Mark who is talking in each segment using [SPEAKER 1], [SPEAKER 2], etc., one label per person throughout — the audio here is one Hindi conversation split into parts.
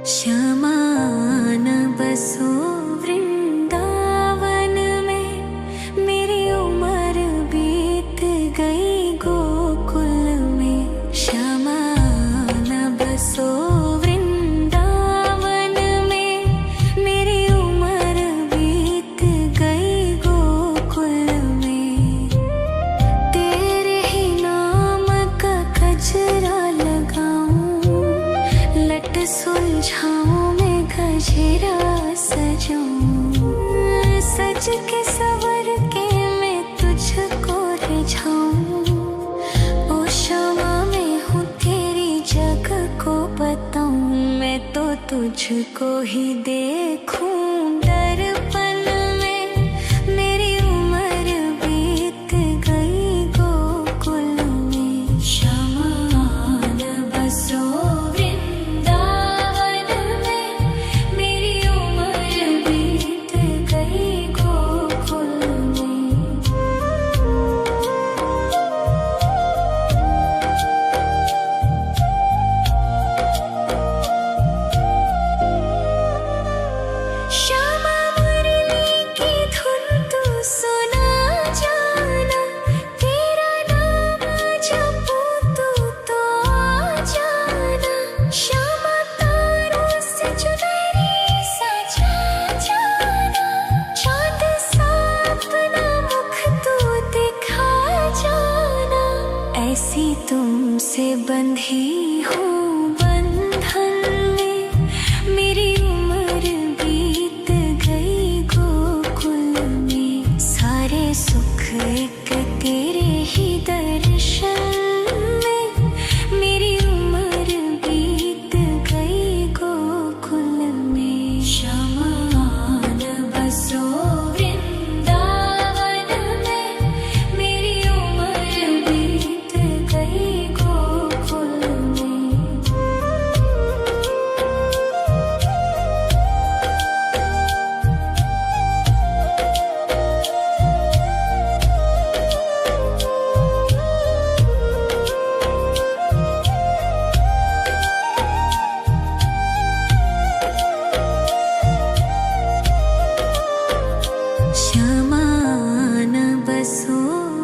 [SPEAKER 1] श्यामा न बसो वृंदावन में, मेरी उम्र बीत गई गोकुल में। श्यामा न बसो वृंदावन में, मेरी उम्र बीत गई गोकुल में। तेरे ही नाम का गजरा लगाऊं, लट सुलझाऊं मैं गजरा सजाऊं। सज के सवर के मैं तुझको रिझाऊं। ओ श्यामा मैं हूँ तेरी जग को बताऊं। मैं तो तुझको ही देखूं दर्पण में, मेरी उम्र बीत गई गोकुल में। श्यामा न बसो ऐसी तुमसे बंधी हूँ बंधन में, मेरी उम्र बीत गई गोकुल में। सारे सुख एक तेरे ही दर्शन में, मेरी उम्र बीत गई गोकुल में। श्यामा न बसो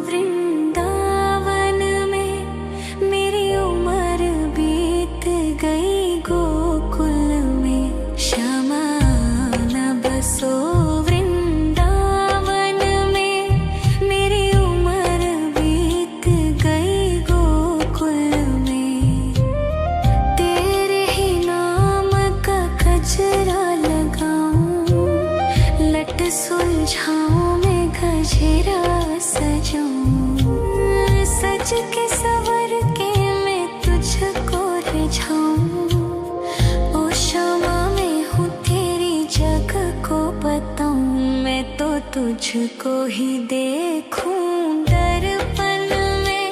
[SPEAKER 1] वृंदावन में, मेरी उम्र बीत गई गोकुल में। श्यामा न बसो वृंदावन में, मेरी उम्र बीत गई गोकुल में। तेरे ही नाम का गजरा लगाऊं, लट सुलझाऊं मैं गजरा सजाऊं। सज के सवर के मैं तुझको रिझाऊं। ओ श्यामा मैं हूँ तेरी जग को बताऊं। मैं तो तुझको ही देखूं दर्पण में,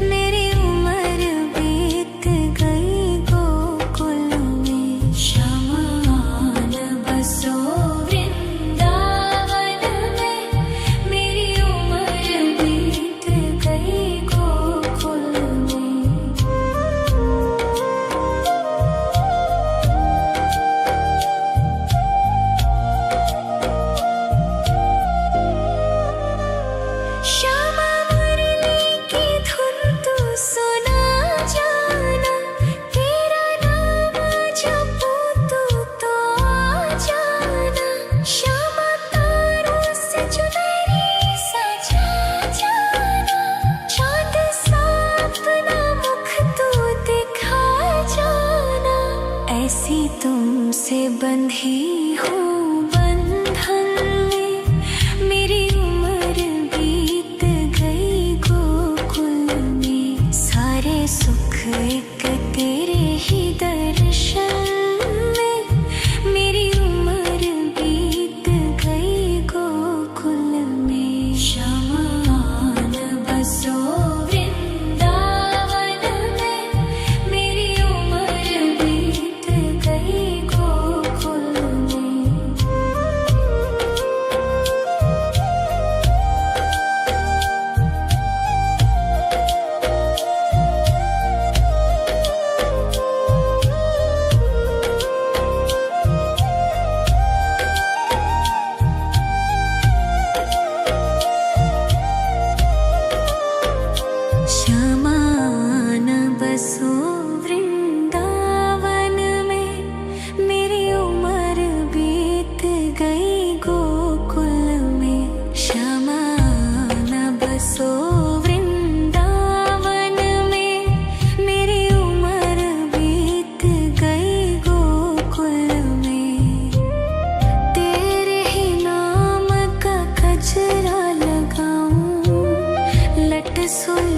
[SPEAKER 1] मेरी उम्र बीत गई गोकुल में। श्यामा न बसो Show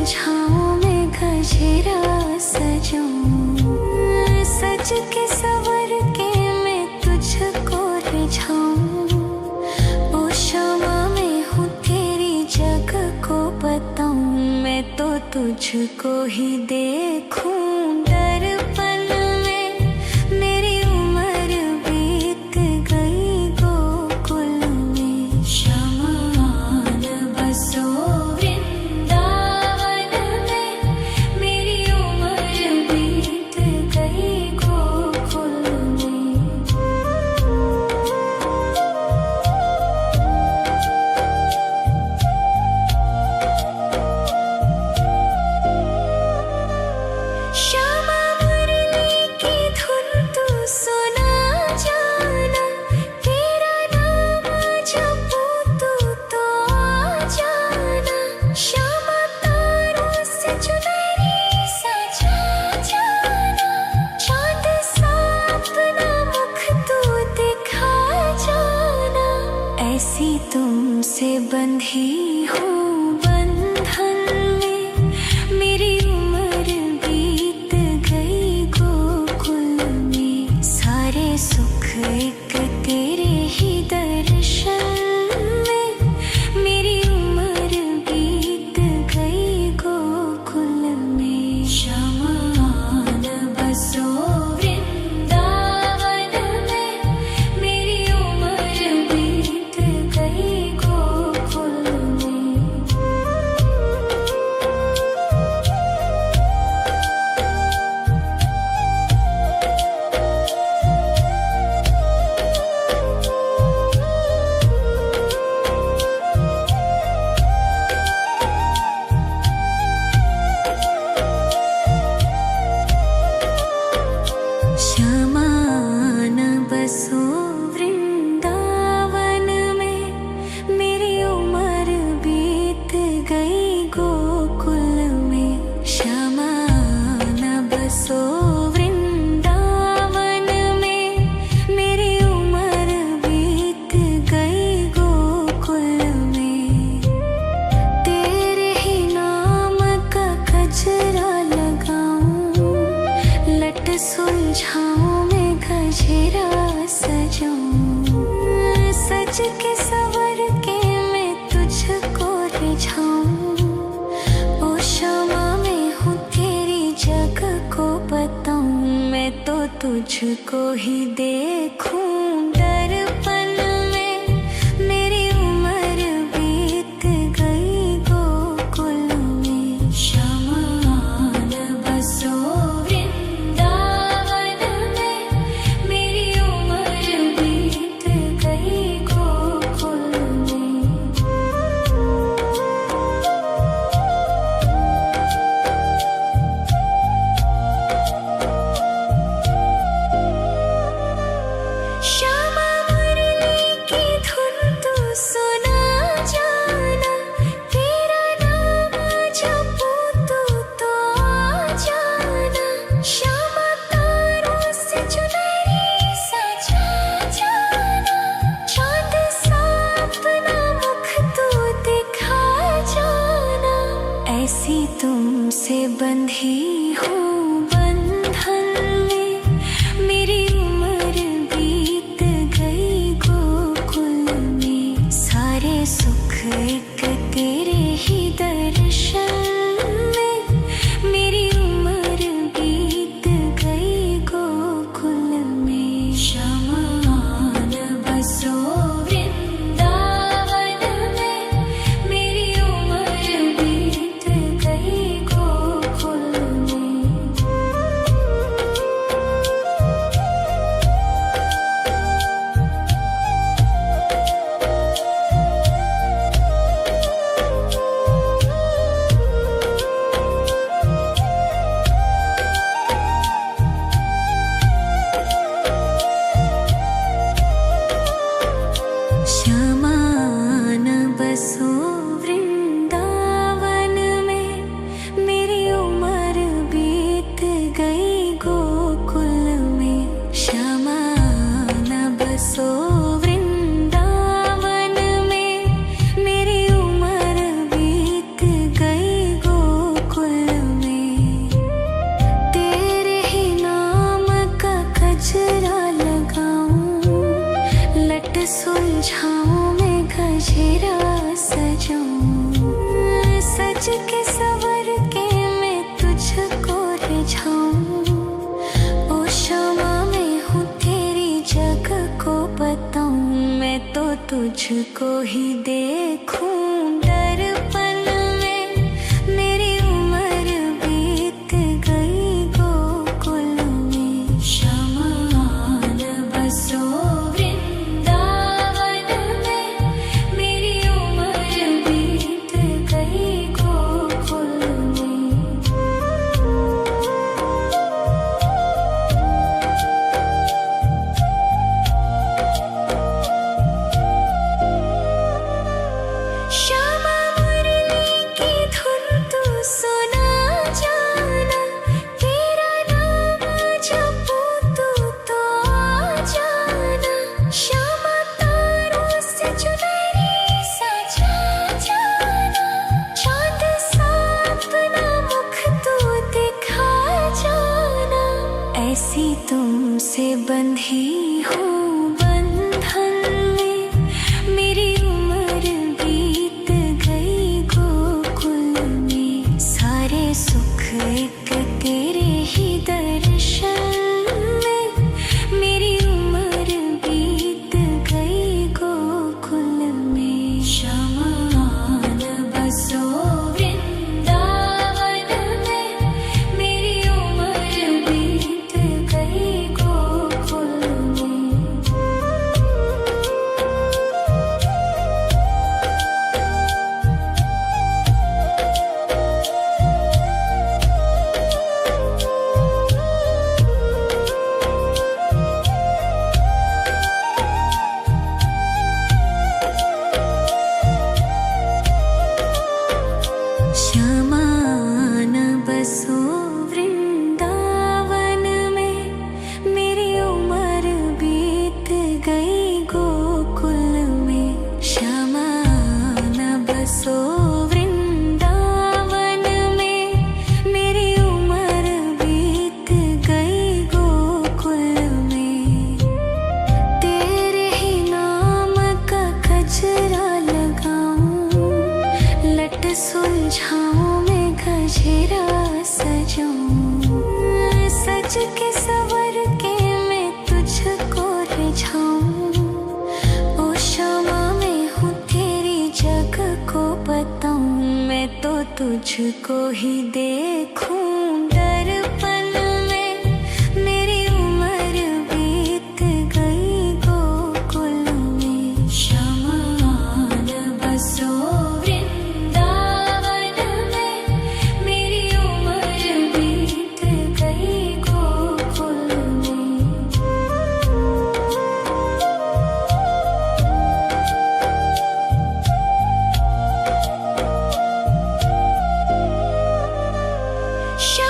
[SPEAKER 1] सुलझाऊं मैं गजरा सजाऊं, सज के सवर के मैं तुझको रिझाऊं। ओ शमा मैं हूँ तेरी जग को बताऊं, मैं तो तुझको ही देखूं दर्पण में। मेरी उम्र बीत गई गोकुल में, शमान बसो वृंदावन में। मेरी उम्र बीत गई गोकुल में। श्यामा मुरली की धुन तू सुना जाना, तेरा नाम जपूं तू तो आ जाना। श्यामा तारों से चुनरी सजा जाना, चांद सा अपना मुख तू दिखा जाना। ऐसी तुमसे बंधी हूँ बंधन में, मेरी उम्र बीत गई गोकुल में। सारे सुख एक तेरे ही दर्शन में, मेरी उम्र बीत गई गोकुल में। शमान बसो वृंदावन में, मेरी उम्र बीत गई गोकुल में। शमान बसो वृंदावन में, मेरी उम्र बीत गई गोकुल में। शमान बसो वृंदावन में, मेरी उम्र बीत गई गोकुल में। तेरे ही नाम का गजरा लगाऊं, लट सुलझाऊं मैं गजरा सजाऊं। सज के सवर के मैं तुझको रिझाऊं। ओ शमा मैं हूँ तेरी जग को बताऊं, मैं तो तुझको ही देखूं दर्पण में। मेरी उम्र बीत गई गोकुल में। शमान बसो वृंदावन में, मेरी उम्र बीत गई गोकुल में। श्यामा मुरली की धुन तू सुना जाना, तेरा नाम जपूं तू तो आ जाना। श्यामा तारों से चुनरी सजा जाना, चांद सा अपना मुख तू दिखा जाना। ऐसी तुमसे बंधी हूँ बंधन में, मेरी उम्र बीत गई गोकुल में। सारे सुख एक तेरे ही दर्शन में, मेरी उम्र बीत गई गोकुल में। शमान बसो वृंदावन में, मेरी उम्र बीत गई गोकुल में। गजरा सजाऊं, सज के सवर के मैं तुझको रिझाऊं। ओ शमा मैं हूँ तेरी जग को बताऊं, मैं तो तुझको ही देखूं दर्पण में। मेरी उम्र बीत गई गोकुल में, शमान बसो वृंदावन में। मेरी उम्र बीत गई गोकुल में। श्यामा मुरली की धुन तू सुना जाना, तेरा नाम जपूं तो आ जाना। श्यामा तारों से चुनरी सजा जाना, चांद सा अपना मुख तू दिखा जाना। ऐसी तुमसे बंधी हूँ बंधन में, मेरी उम्र बीत गई गोकुल में। सारे सुख एक तेरे ही दर्शन में, मेरी उम्र बीत गई गोकुल में। शमान बसो वृंदावन में, मेरी उम्र बीत गई गोकुल में। शमान बसो वृंदावन में, मेरी उम्र बीत गई गोकुल में। शमान बसो वृंदावन में, मेरी उम्र बीत गई गोकुल में। तेरे ही नाम का गजरा लगाऊं, लट सुलझाऊं मैं गजरा सजाऊं। सज के सवर के मैं तुझको रिझाऊं। ओ शमा मैं हूँ तेरी जग को बताऊं, मैं तो तुझको ही देखूं दर्पण में। मेरी उम्र बीत गई गोकुल में। शमान बसो वृंदावन में, मेरी उम्र बीत गई गोकुल में। श्यामा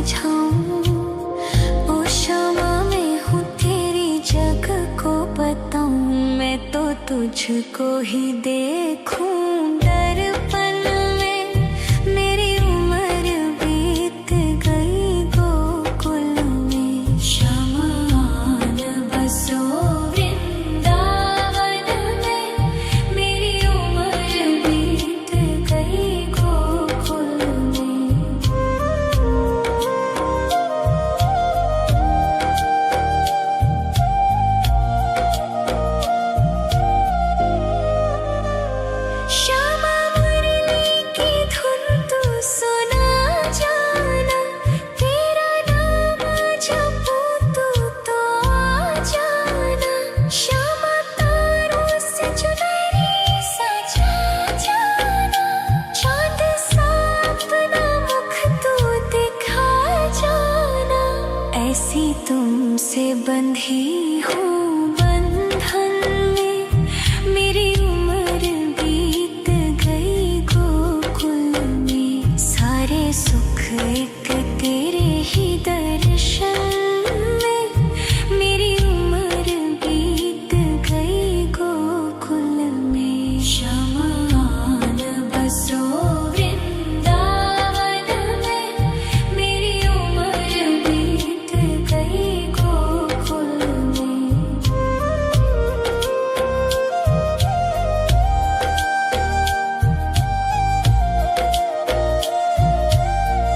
[SPEAKER 1] समझाऊं। ओ शामा मैं हूँ तेरी जग को बताऊं। मैं तो तुझको ही देखूं दर्पण में। मेरी उम्र बीत गई गोकुल में। श्यामा आन बसो वृंदावन में। मेरी उम्र बीत गई गोकुल में। श्यामा मुरली की धुन तू सुना जाना। तेरा नाम जपूं तू तो आ जाना। श्यामा तारों से चुनरी सजा जाना। चांद सा अपना मुख तू दिखा जाना। ऐसी तुमसे बंधी हूँ